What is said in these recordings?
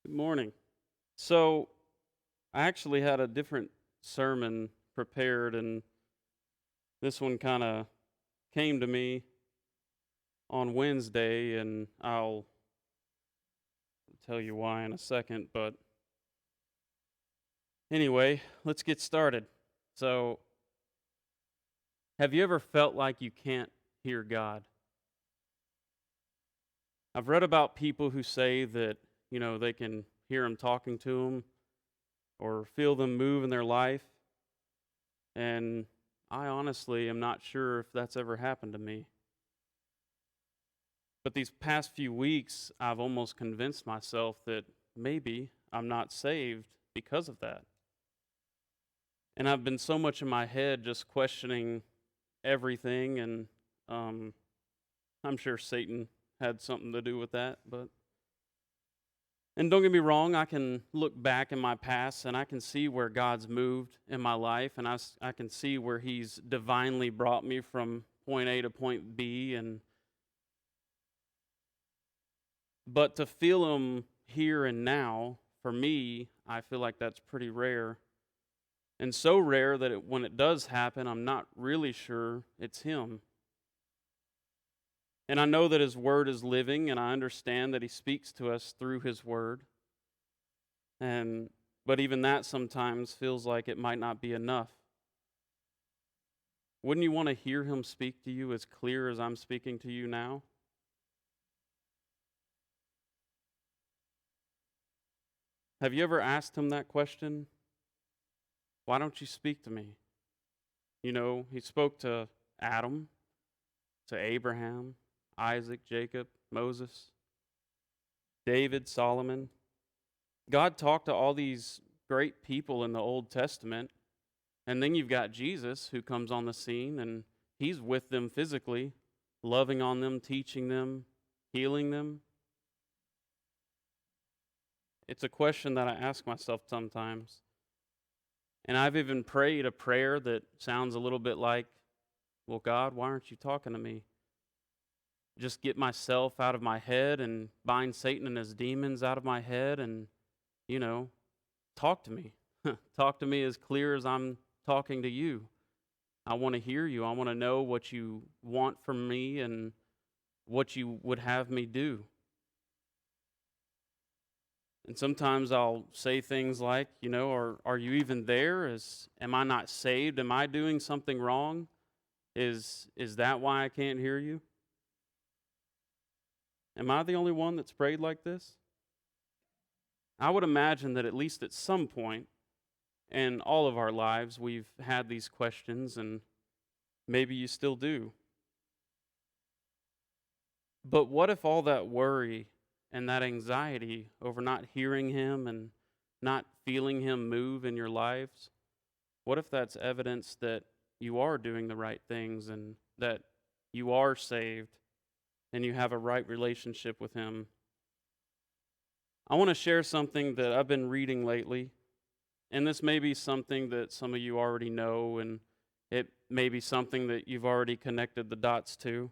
Good morning. So, I actually had a different sermon prepared, and this one kind of came to me on Wednesday, and I'll tell you why in a second. But anyway, let's get started. So, have you ever felt like you can't hear God? I've read about people who say that, they can hear Him talking to them or feel them move in their life, and I honestly am not sure if that's ever happened to me. But these past few weeks, I've almost convinced myself that maybe I'm not saved because of that. And I've been so much in my head just questioning everything, and um, I'm sure Satan had something to do with that. And don't get me wrong, I can look back in my past and I can see where God's moved in my life, and I can see where He's divinely brought me from point A to point B, but to feel Him here and now, for me, I feel like that's pretty rare. And so rare that when it does happen, I'm not really sure it's Him. And I know that His Word is living, and I understand that He speaks to us through His Word. And but even that sometimes feels like it might not be enough. Wouldn't you want to hear Him speak to you as clear as I'm speaking to you now? Have you ever asked Him that question? Why don't you speak to me? He spoke to Adam, to Abraham, Isaac, Jacob, Moses, David, Solomon. God talked to all these great people in the Old Testament, and then you've got Jesus who comes on the scene, and He's with them physically, loving on them, teaching them, healing them. It's a question that I ask myself sometimes. And I've even prayed a prayer that sounds a little bit like, well, God, why aren't you talking to me? Just get myself out of my head and bind Satan and his demons out of my head and, you know, talk to me. Talk to me as clear as I'm talking to you. I want to hear you. I want to know what you want from me and what you would have me do. And sometimes I'll say things like, are you even there? Am I not saved? Am I doing something wrong? Is that why I can't hear you? Am I the only one that's prayed like this? I would imagine that at least at some point in all of our lives, we've had these questions, and maybe you still do. But what if all that worry and that anxiety over not hearing Him and not feeling Him move in your lives, what if that's evidence that you are doing the right things and that you are saved and you have a right relationship with Him? I want to share something that I've been reading lately. And this may be something that some of you already know, and it may be something that you've already connected the dots to.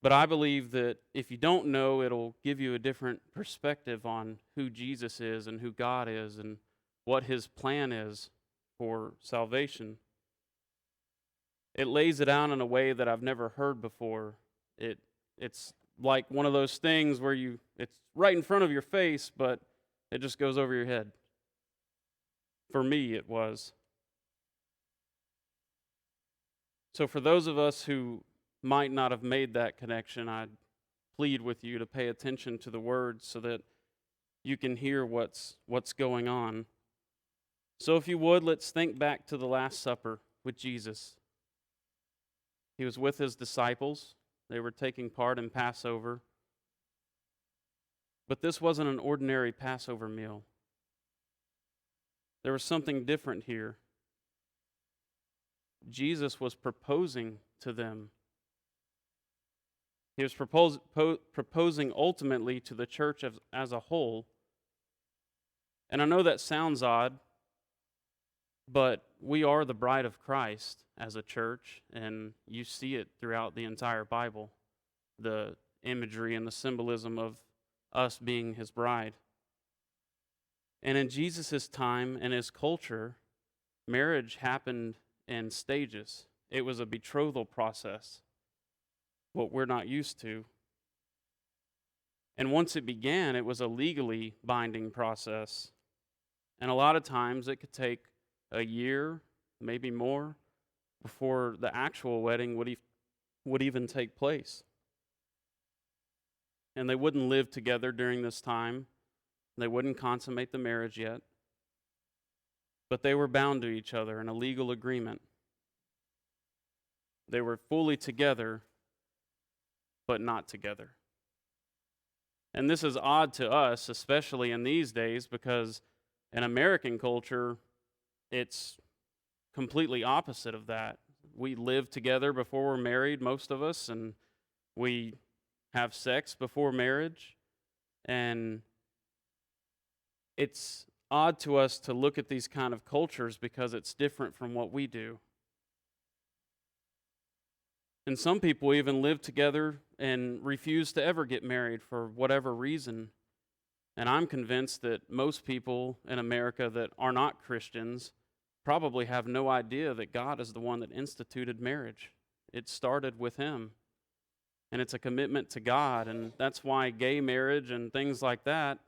But I believe that if you don't know, it'll give you a different perspective on who Jesus is and who God is and what His plan is for salvation. It lays it out in a way that I've never heard before. It's like one of those things where it's right in front of your face, but it just goes over your head. For me, it was. So, for those of us who might not have made that connection, I'd plead with you to pay attention to the words so that you can hear what's going on. So, if you would, let's think back to the Last Supper with Jesus. He was with His disciples, they were taking part in Passover. But this wasn't an ordinary Passover meal, there was something different here. Jesus was proposing to them. He was proposing ultimately to the church as a whole. And I know that sounds odd, but we are the bride of Christ as a church, and you see it throughout the entire Bible, the imagery and the symbolism of us being His bride. And in Jesus' time and his culture, marriage happened in stages. It was a betrothal process, what we're not used to. And once it began, it was a legally binding process. And a lot of times it could take a year, maybe more, before the actual wedding would even take place. And they wouldn't live together during this time. They wouldn't consummate the marriage yet. But they were bound to each other in a legal agreement. They were fully together, but not together. And this is odd to us, especially in these days, because in American culture, it's completely opposite of that. We live together before we're married, most of us, and we have sex before marriage. And it's odd to us to look at these kind of cultures because it's different from what we do. And some people even live together and refuse to ever get married for whatever reason. And I'm convinced that most people in America that are not Christians probably have no idea that God is the one that instituted marriage. It started with him. And it's a commitment to God, and that's why gay marriage and things like that,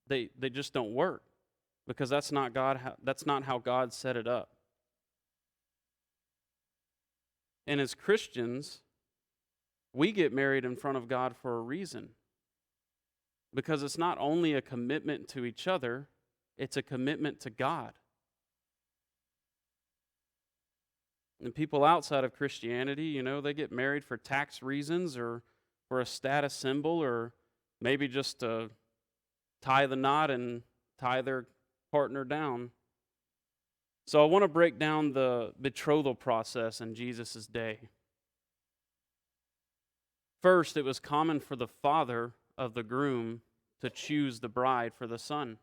they just don't work, because that's not how God set it up. And as Christians, we get married in front of God for a reason. Because it's not only a commitment to each other, it's a commitment to God. And people outside of Christianity, they get married for tax reasons or for a status symbol or maybe just to tie the knot and tie their partner down. So I want to break down the betrothal process in Jesus' day. First, it was common for the father of the groom to choose the bride for the son.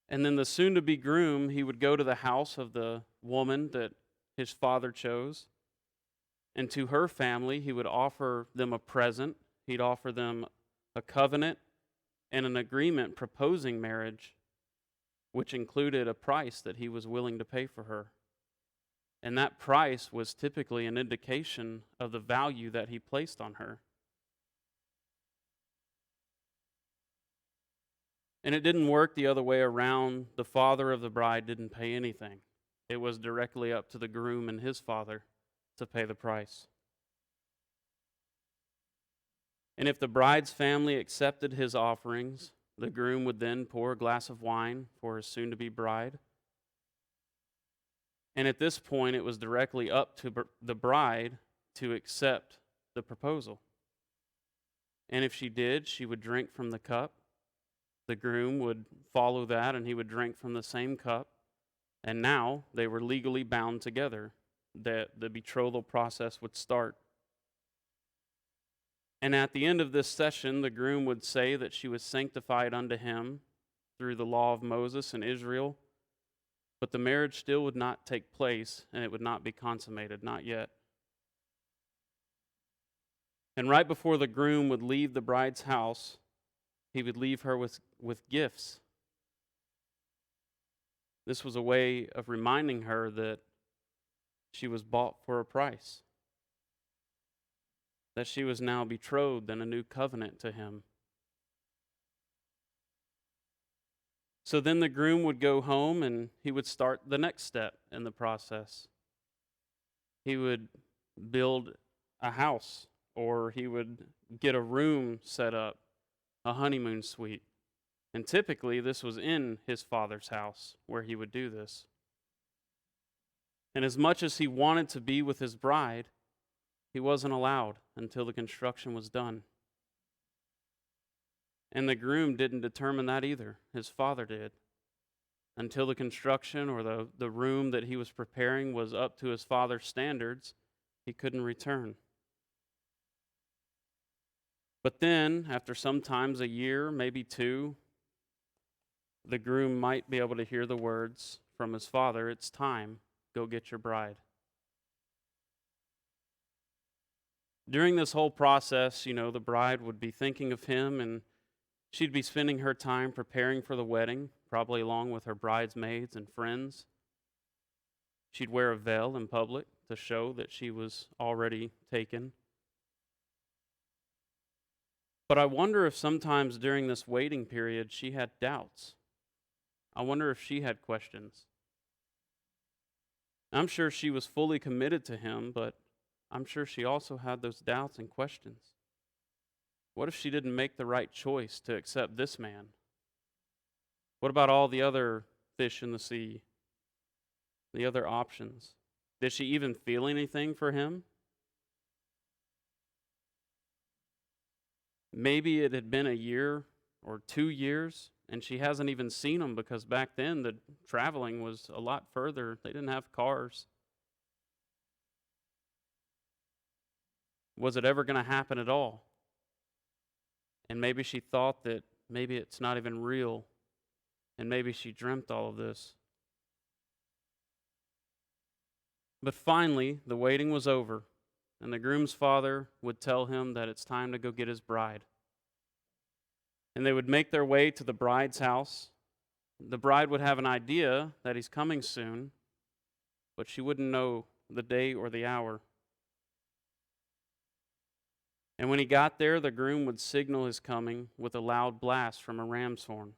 And then the soon-to-be groom, he would go to the house of the woman that his father chose. And to her family, he would offer them a present. He'd offer them a covenant and an agreement proposing marriage, which included a price that he was willing to pay for her. And that price was typically an indication of the value that he placed on her. And it didn't work the other way around. The father of the bride didn't pay anything. It was directly up to the groom and his father to pay the price. And if the bride's family accepted his offerings, the groom would then pour a glass of wine for his soon-to-be bride. And at this point, it was directly up to the bride to accept the proposal. And if she did, she would drink from the cup. The groom would follow that, and he would drink from the same cup. And now they were legally bound together. The betrothal process would start. And at the end of this session, the groom would say that she was sanctified unto him through the law of Moses and Israel. But the marriage still would not take place, and it would not be consummated, not yet. And right before the groom would leave the bride's house, he would leave her with gifts. This was a way of reminding her that she was bought for a price, that she was now betrothed in a new covenant to him. So then the groom would go home and he would start the next step in the process. He would build a house, or he would get a room set up, a honeymoon suite. And typically this was in his father's house where he would do this. And as much as he wanted to be with his bride, he wasn't allowed until the construction was done. And the groom didn't determine that either. His father did. Until the construction or the room that he was preparing was up to his father's standards, he couldn't return. But then, after sometimes a year, maybe two, the groom might be able to hear the words from his father, "It's time, go get your bride." During this whole process, the bride would be thinking of him, and She'd be spending her time preparing for the wedding, probably along with her bridesmaids and friends. She'd wear a veil in public to show that she was already taken. But I wonder if sometimes during this waiting period she had doubts. I wonder if she had questions. I'm sure she was fully committed to him, but I'm sure she also had those doubts and questions. What if she didn't make the right choice to accept this man? What about all the other fish in the sea, the other options? Did she even feel anything for him? Maybe it had been a year or 2 years, and she hasn't even seen him because back then the traveling was a lot further. They didn't have cars. Was it ever going to happen at all? And maybe she thought that maybe it's not even real, and maybe she dreamt all of this. But finally, the waiting was over, and the groom's father would tell him that it's time to go get his bride. And they would make their way to the bride's house. The bride would have an idea that he's coming soon, but she wouldn't know the day or the hour. And when he got there, the groom would signal his coming with a loud blast from a ram's horn.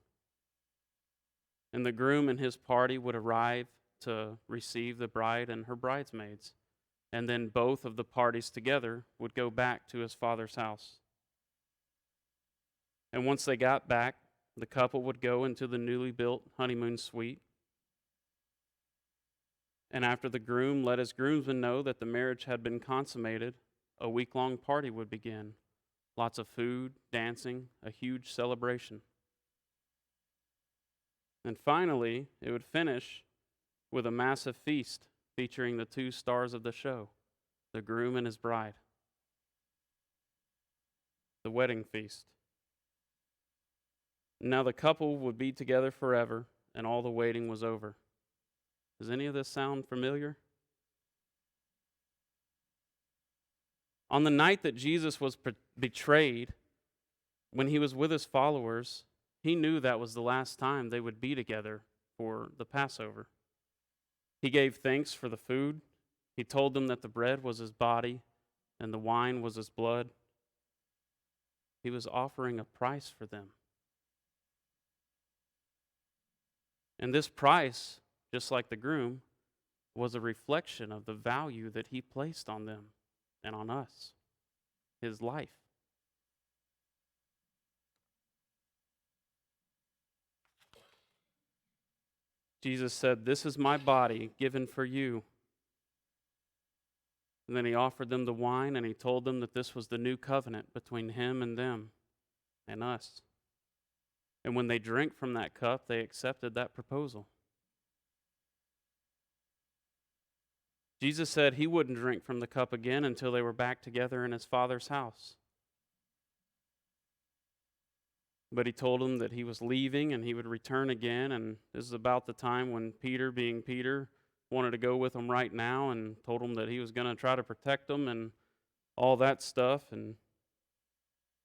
And the groom and his party would arrive to receive the bride and her bridesmaids. And then both of the parties together would go back to his father's house. And once they got back, the couple would go into the newly built honeymoon suite. And after the groom let his groomsmen know that the marriage had been consummated, a week-long party would begin. Lots of food, dancing, a huge celebration. And finally, it would finish with a massive feast featuring the two stars of the show, the groom and his bride. The wedding feast. Now the couple would be together forever, and all the waiting was over. Does any of this sound familiar? On the night that Jesus was betrayed, when he was with his followers, he knew that was the last time they would be together for the Passover. He gave thanks for the food. He told them that the bread was his body and the wine was his blood. He was offering a price for them. And this price, just like the groom, was a reflection of the value that he placed on them and on us, his life. Jesus said, "This is my body given for you." And then he offered them the wine, and he told them that this was the new covenant between him and them and us. And when they drank from that cup, they accepted that proposal. Jesus said he wouldn't drink from the cup again until they were back together in his Father's house. But he told them that he was leaving and he would return again, and this is about the time when Peter, being Peter, wanted to go with him right now and told him that he was going to try to protect them and all that stuff. And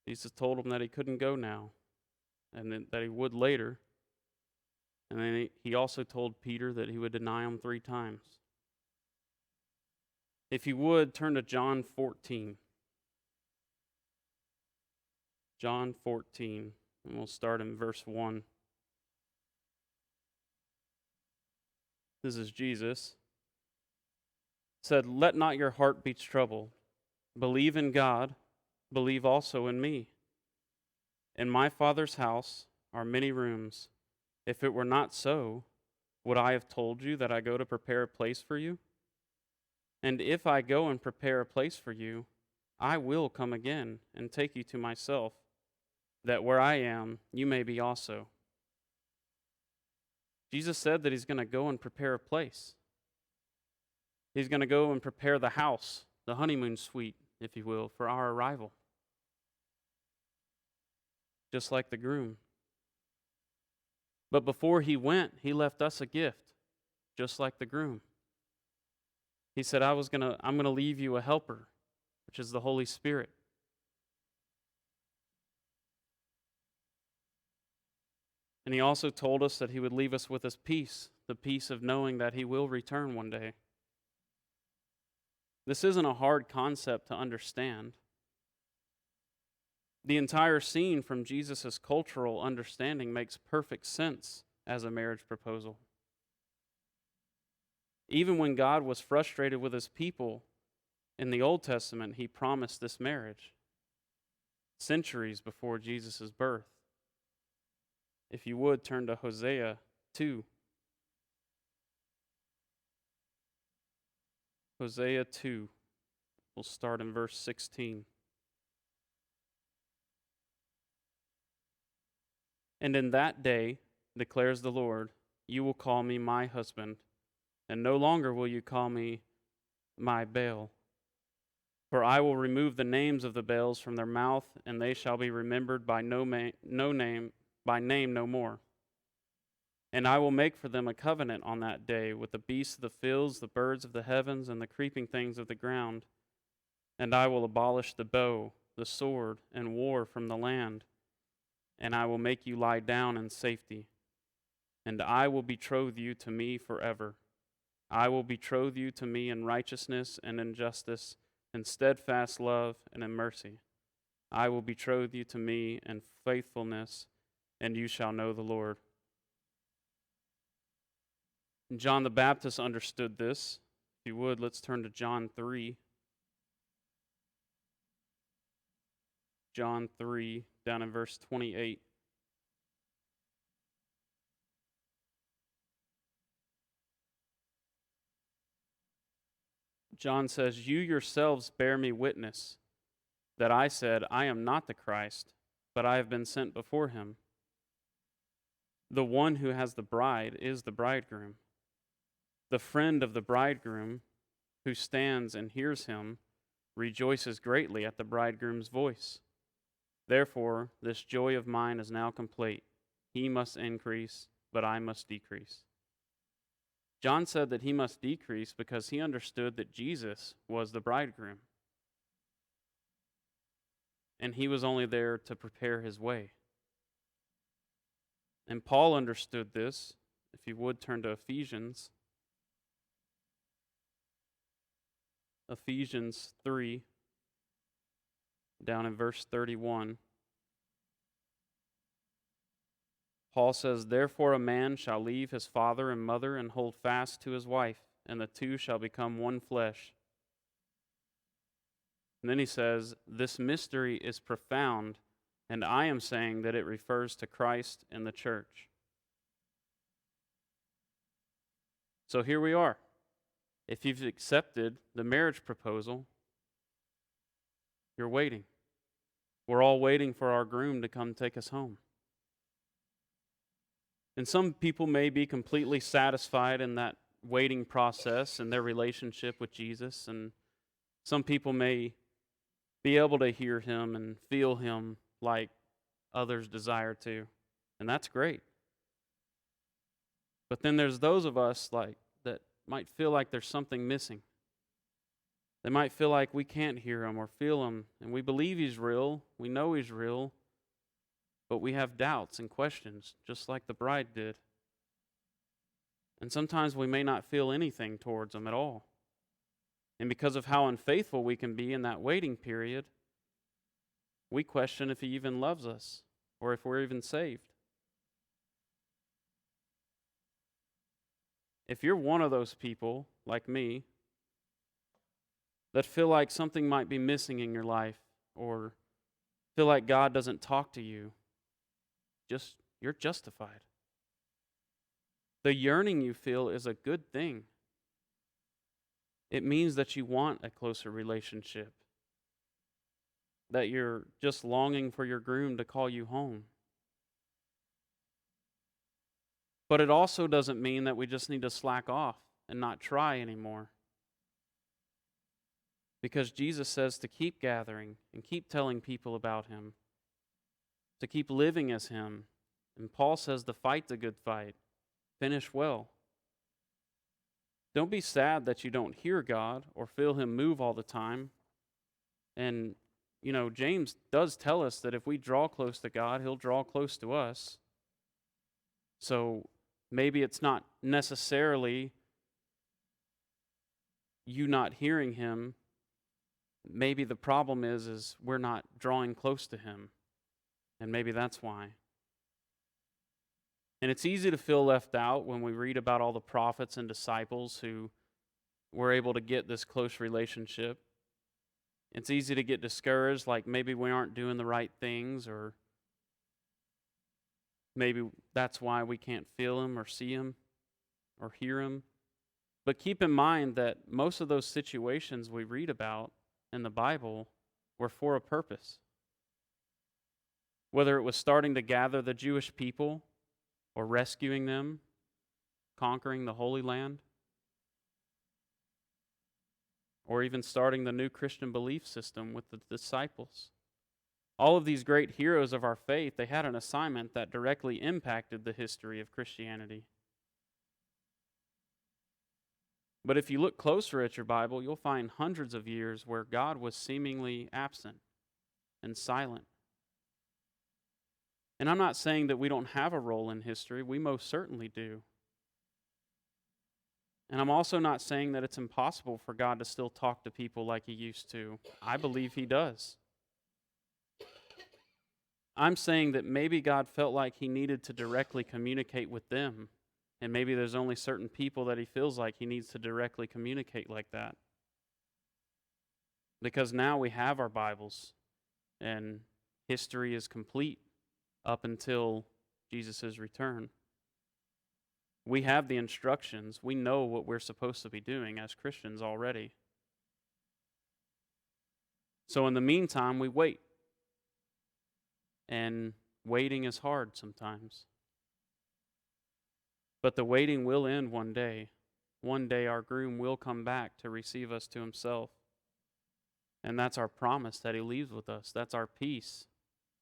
Jesus told him that he couldn't go now and that he would later. And then he also told Peter that he would deny him 3 times. If you would, turn to John 14. John 14, and we'll start in verse 1. This is Jesus. Said, "Let not your heart be troubled. Believe in God, believe also in me. In my Father's house are many rooms. If it were not so, would I have told you that I go to prepare a place for you? And if I go and prepare a place for you, I will come again and take you to myself, that where I am, you may be also." Jesus said that he's going to go and prepare a place. He's going to go and prepare the house, the honeymoon suite, if you will, for our arrival. Just like the groom. But before he went, he left us a gift, just like the groom. He said, I'm going to leave you a helper, which is the Holy Spirit. And he also told us that he would leave us with his peace, the peace of knowing that he will return one day. This isn't a hard concept to understand. The entire scene from Jesus' cultural understanding makes perfect sense as a marriage proposal. Even when God was frustrated with his people in the Old Testament, he promised this marriage centuries before Jesus' birth. If you would, turn to Hosea 2. Hosea 2. We'll start in verse 16. And in that day, declares the Lord, you will call me my husband, and no longer will you call me my Baal. For I will remove the names of the Baals from their mouth, and they shall be remembered by name no more. And I will make for them a covenant on that day with the beasts of the fields, the birds of the heavens, and the creeping things of the ground. And I will abolish the bow, the sword, and war from the land. And I will make you lie down in safety. And I will betroth you to me forever. I will betroth you to me in righteousness and in justice, in steadfast love and in mercy. I will betroth you to me in faithfulness, and you shall know the Lord. John the Baptist understood this. If you would, let's turn to John 3. John 3, down in verse 28. John says, you yourselves bear me witness that I said, I am not the Christ, but I have been sent before him. The one who has the bride is the bridegroom. The friend of the bridegroom who stands and hears him rejoices greatly at the bridegroom's voice. Therefore, this joy of mine is now complete. He must increase, but I must decrease. John said that he must decrease because he understood that Jesus was the bridegroom. And he was only there to prepare his way. And Paul understood this. If you would, turn to Ephesians. Ephesians 3, down in verse 31. Paul says, therefore a man shall leave his father and mother and hold fast to his wife, and the two shall become one flesh. And then he says, this mystery is profound, and I am saying that it refers to Christ and the church. So here we are. If you've accepted the marriage proposal, you're waiting. We're all waiting for our groom to come take us home. And some people may be completely satisfied in that waiting process and their relationship with Jesus, and some people may be able to hear him and feel him like others desire to, and that's great. But then there's those of us like that might feel like there's something missing. They might feel like we can't hear him or feel him, and we believe he's real, we know he's real, but we have doubts and questions, just like the bride did. And sometimes we may not feel anything towards him at all. And because of how unfaithful we can be in that waiting period, we question if he even loves us or if we're even saved. If you're one of those people, like me, that feel like something might be missing in your life or feel like God doesn't talk to you, you're justified. The yearning you feel is a good thing. It means that you want a closer relationship, that you're just longing for your groom to call you home. But it also doesn't mean that we just need to slack off and not try anymore. Because Jesus says to keep gathering and keep telling people about him, to keep living as him. And Paul says to fight the good fight, finish well. Don't be sad that you don't hear God or feel him move all the time. And, James does tell us that if we draw close to God, he'll draw close to us. So maybe it's not necessarily you not hearing him. Maybe the problem is we're not drawing close to him. And maybe that's why. And it's easy to feel left out when we read about all the prophets and disciples who were able to get this close relationship. It's easy to get discouraged, like maybe we aren't doing the right things, or maybe that's why we can't feel him or see him or hear him. But keep in mind that most of those situations we read about in the Bible were for a purpose. Whether it was starting to gather the Jewish people, or rescuing them, conquering the Holy Land, or even starting the new Christian belief system with the disciples. All of these great heroes of our faith, they had an assignment that directly impacted the history of Christianity. But if you look closer at your Bible, you'll find hundreds of years where God was seemingly absent and silent. And I'm not saying that we don't have a role in history. We most certainly do. And I'm also not saying that it's impossible for God to still talk to people like he used to. I believe he does. I'm saying that maybe God felt like he needed to directly communicate with them. And maybe there's only certain people that he feels like he needs to directly communicate like that. Because now we have our Bibles, and history is complete up until Jesus' return. We have the instructions. We know what we're supposed to be doing as Christians already. So in the meantime, we wait. And waiting is hard sometimes. But the waiting will end one day. One day our groom will come back to receive us to himself. And that's our promise that he leaves with us. That's our peace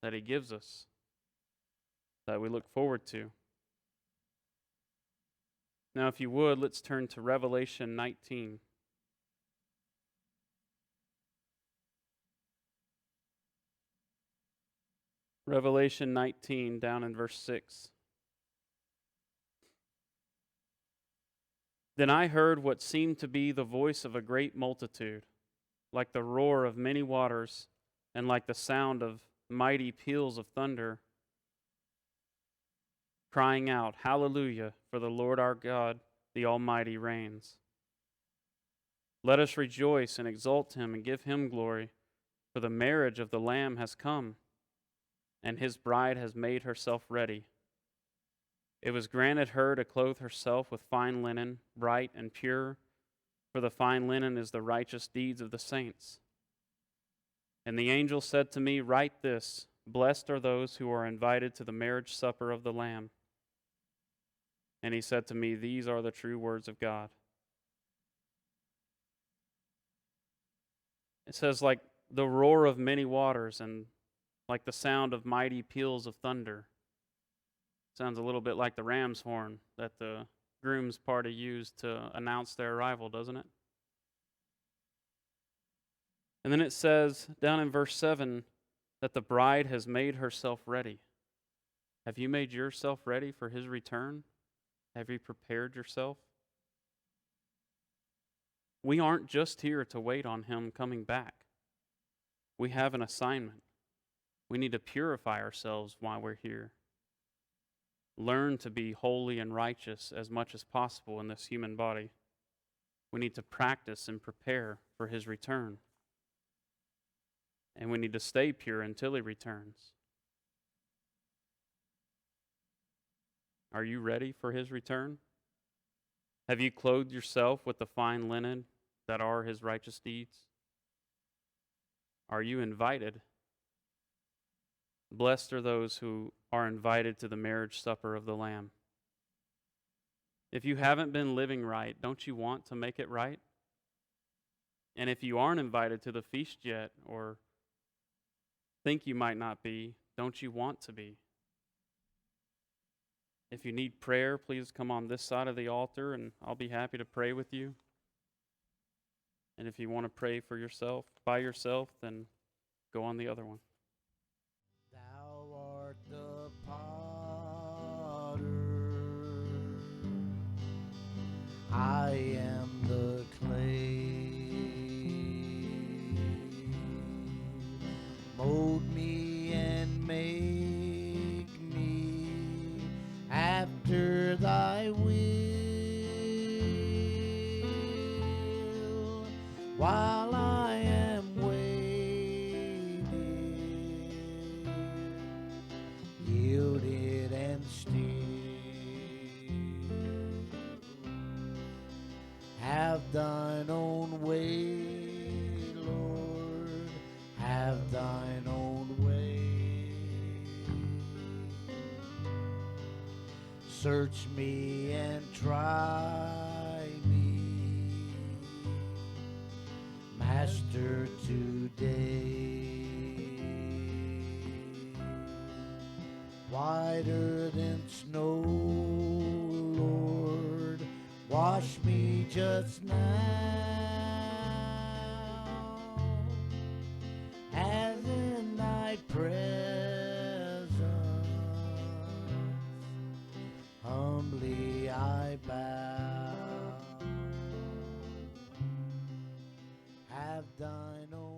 that he gives us, that we look forward to. Now, if you would, let's turn to Revelation 19. Revelation 19, down in verse 6. Then I heard what seemed to be the voice of a great multitude, like the roar of many waters, and like the sound of mighty peals of thunder, crying out, Hallelujah, for the Lord our God, the Almighty, reigns. Let us rejoice and exalt him and give him glory, for the marriage of the Lamb has come, and his bride has made herself ready. It was granted her to clothe herself with fine linen, bright and pure, for the fine linen is the righteous deeds of the saints. And the angel said to me, Write this, Blessed are those who are invited to the marriage supper of the Lamb. And he said to me, These are the true words of God. It says, like the roar of many waters and like the sound of mighty peals of thunder. Sounds a little bit like the ram's horn that the groom's party used to announce their arrival, doesn't it? And then it says down in verse 7 that the bride has made herself ready. Have you made yourself ready for his return? Have you prepared yourself? We aren't just here to wait on him coming back. We have an assignment. We need to purify ourselves while we're here. Learn to be holy and righteous as much as possible in this human body. We need to practice and prepare for his return. And we need to stay pure until he returns. Are you ready for his return? Have you clothed yourself with the fine linen that are his righteous deeds? Are you invited? Blessed are those who are invited to the marriage supper of the Lamb. If you haven't been living right, don't you want to make it right? And if you aren't invited to the feast yet, or think you might not be, don't you want to be? If you need prayer, please come on this side of the altar and I'll be happy to pray with you. And if you want to pray for yourself, by yourself, then go on the other one. Thou art the potter, Master, thy will, while I am waiting, yielded and still. Have thine own way, Lord, have thine own way. Search me and try me, Master, today. Whiter than snow, Lord, wash me just now, as in thy presence humbly I bow. Have thine own